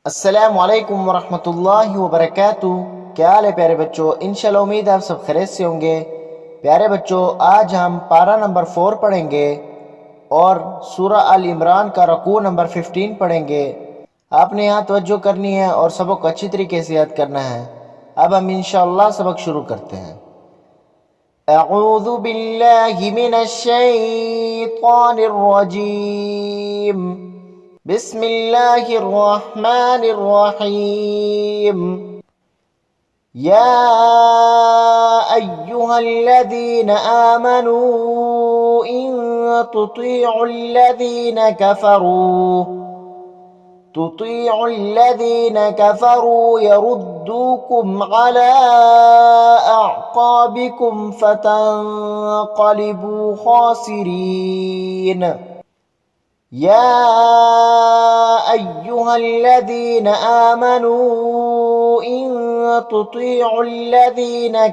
अस्सलामु अलैकुम वरहमतुल्लाहि वबरकातुहू। क्या हाल है प्यारे बच्चों? इंशाल्लाह उम्मीद है आप सब खैरियत से होंगे। प्यारे बच्चों, आज हम पारा नंबर 4 पढ़ेंगे और सूरह अल इमरान का रकू नंबर 15 पढ़ेंगे। आपने यहाँ तवज्जो करनी है और सबक अच्छी तरीके से याद करना है। अब हम इंशाल्लाह सबक शुरू करते हैं। अऊज़ु बिल्लाहि मिनश शैतानिर रजीम। बिस्मिल्लाहिर्रहमानिर्रहीम। या अय्युहल्लज़ीना आमनू इन तुतीउल्लज़ीना कफ़रू यरुद्दूकुम अला अअक़ाबिकुम फतन्क़लिबू ख़ासिरीन। या अय्युहल्लज़ीना आमनू इन तुतीउल्लज़ीना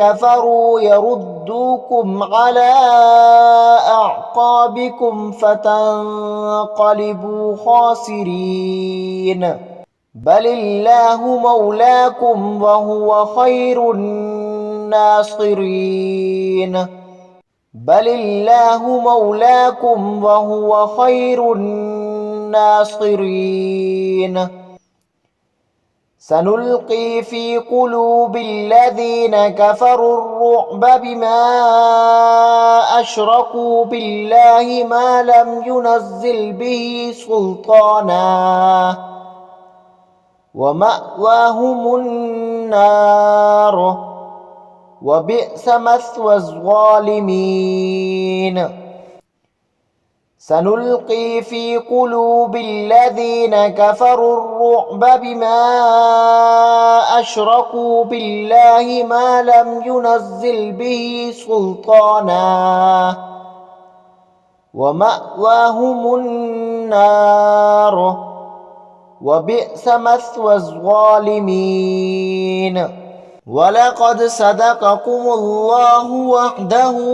कफ़रू यरुद्दूकुम अला अअक़ाबिकुम फतन्क़लिबू ख़ासिरीन। बलिल्लाहु मौलाकुम वहुवा खैरुन नासिरीन। बलिल्लाहु मौलाकुम वहुवा खैरुन नासिरीन। सनुल्क़ी फ़ी क़ुलूबिल्लज़ीना कफ़रुर्रुअब बिमा अशरकू बिल्लाहि मा लम युनज़्ज़िल बिही सुल्ताना वमअवाहुमुन्नार वबिअस मस्वज़्ज़ालिमीन। सनुल्क़ी फ़ी क़ुलूबिल्लज़ीना कफ़रुर्रुअब बिमा अशरकू बिल्लाहि मा लम युनज़्ज़िल बिही सुल्ताना वमअवाहुमुन्नार वबिअस मस्वज़्ज़ालिमीन। वलक़द सदक़कुमुल्लाहु वअदहू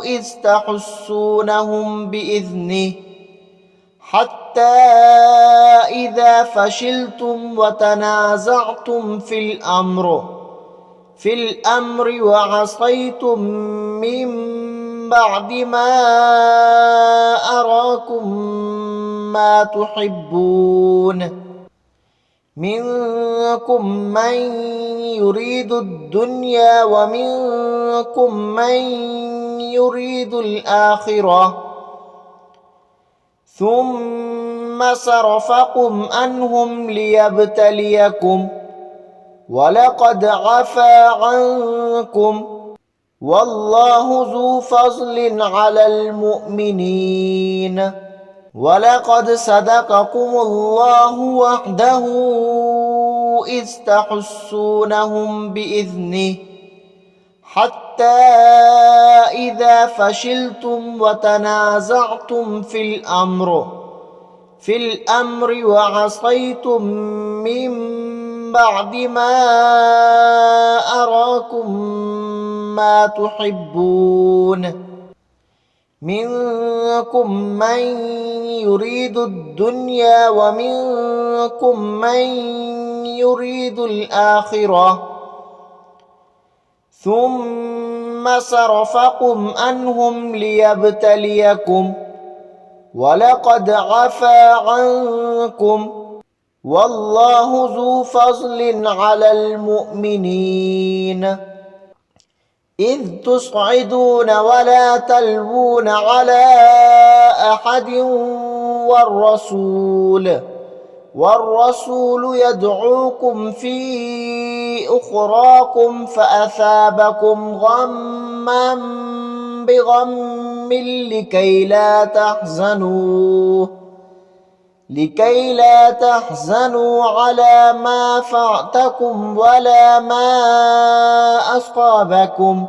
इज़ तहुस्सूनहुम बिइज़निहि हत्ता इज़ा फ़शिलतुम वतनाज़अतुम फ़िल अम्रि वअसैतुम मिन बअदि मा अराकुम मा तुहिब्बून मिनकुम मन युरीदुद्दुन्या व मिनकुम मन युरीदुल आखिरह सुम्मा सरफ़कुम अन्हुम लियब्तलियकुम वलक़द अफ़ा अन्कुम वल्लाहु ज़ू फ़ज़लिन अलल मुअमिनीन। वलक़द सदक़कुमुल्लाहु वअदहू इज़ तहुस्सूनहुम बिइज़निहि हत्ता इज़ा फ़शिलतुम वतनाज़अतुम फ़िल अम्रि वअसैतुम मिन बअदि मा अराकुम मा तुहिब्बून मिनकुम मन युरीदुद्दुन्या व मिनकुम मन युरीदुल आखिरह सुम्मा सरफ़कुम अन्हुम लियब्तलियकुम वलक़द अफ़ा अन्कुम वल्लाहु ज़ू फ़ज़लिन अलल मुअमिनीन। इज़ तुस्अदून वला तल्वून अला अहदिन والرسول يدعوكم في أخراكم فأثابكم غما بغم لكي لا تحزنوا على ما فاتكم ولا ما أصابكم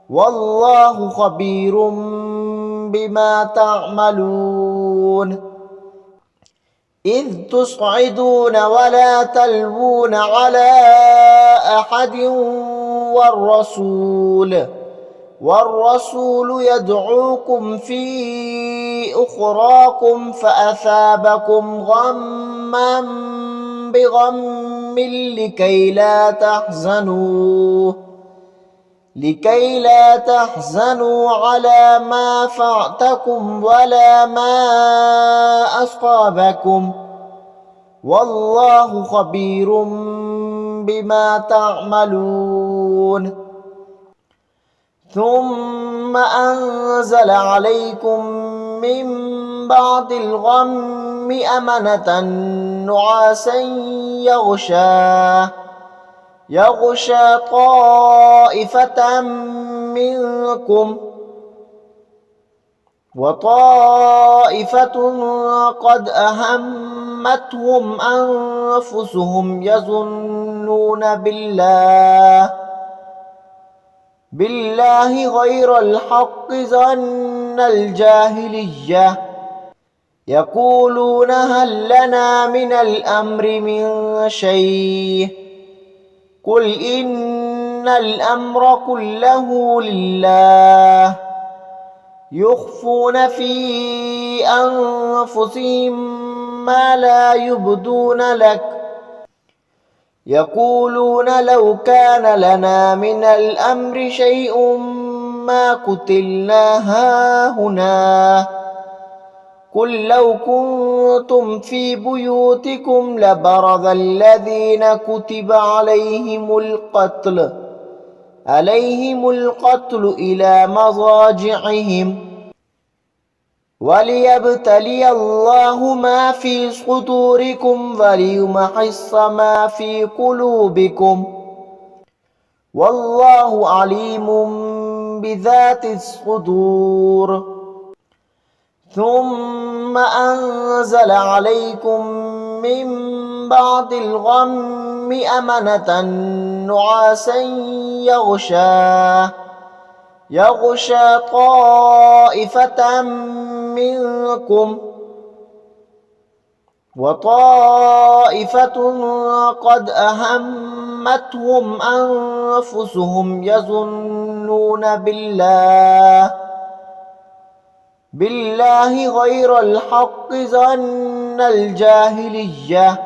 والله خبير بما تعملون. إذ تصعدون ولا تلوون على أحد والرسول يدعوكم في أخراكم فأثابكم غما بغم لكي لا تحزنوا على ما فاتكم ولا ما أصابكم والله خبير بما تعملون. ثم أنزل عليكم من بعد الغم أمنة نعاسا يغشى طائفة منكم وطائفة قد أهمتهم أنفسهم يظنون بالله غير الحق ظن الجاهلية يقولون هل لنا من الأمر من شيء قل إن الأمر كله لله يخفون في أنفسهم ما لا يبدون لك يقولون لو كان لنا من الأمر شيء ما قتلنا هاهنا قل لو كنتم في بيوتكم لبرز الذين كتب عليهم القتل إلى مضاجعهم وليبتلي الله ما في صدوركم وليمحص ما في قلوبكم والله عليم بذات الصدور. ثم أنزل عليكم من بعد الغم أمنة نعاسا يغشى طائفة منكم وطائفة قد أهمتهم أنفسهم يظنون بالله غير الحق ظن الجاهلية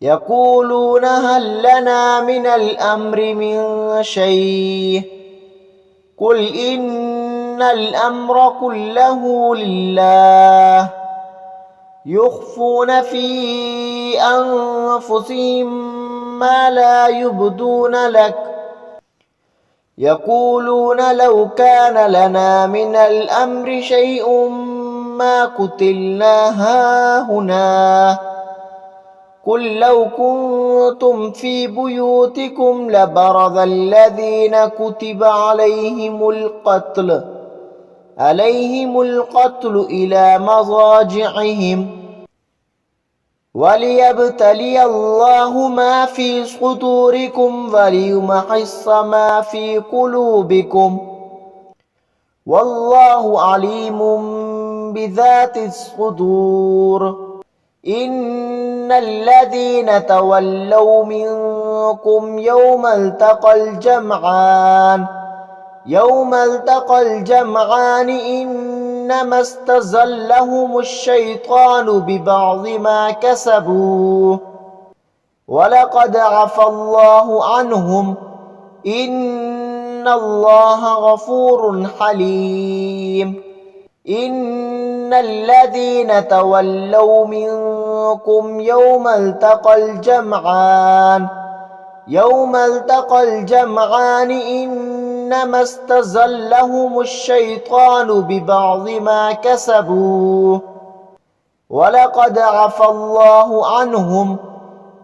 يقولون هل لنا من الأمر من شيء قل إن الأمر كله لله يخفون في أنفسهم ما لا يبدون لك يقولون لو كان لنا من الأمر شيء ما قتلنا هاهنا قل لو كنتم في بيوتكم لبرز الذين كتب عليهم القتل إلى مضاجعهم وليبتلي الله ما في صدوركم وليمحص ما في قلوبكم والله عليم بذات الصدور. إن الذين تولوا منكم يوم التقى الجمعان إنما استزلهم الشيطان ببعض ما كسبوا ولقد عفى الله عنهم إن الله غفور حليم. إن الذين تولوا منكم يوم التقى الجمعان إنما استزلهم الشيطان ببعض ما كسبوا ولقد عفى الله عنهم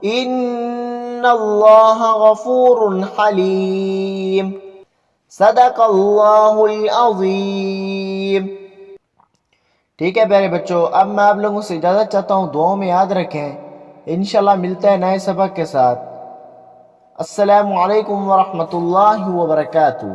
إن الله غفور حليم. صدق الله العظيम। ठीक है प्यारे बच्चों, अब मैं आप लोगों से इजाज़त चाहता हूँ। दुआओं में याद रखें। इंशाल्लाह मिलता है नए सबक के साथ। अस्सलामु अलैकुम व रहमतुल्लाहि व बरकातुहू।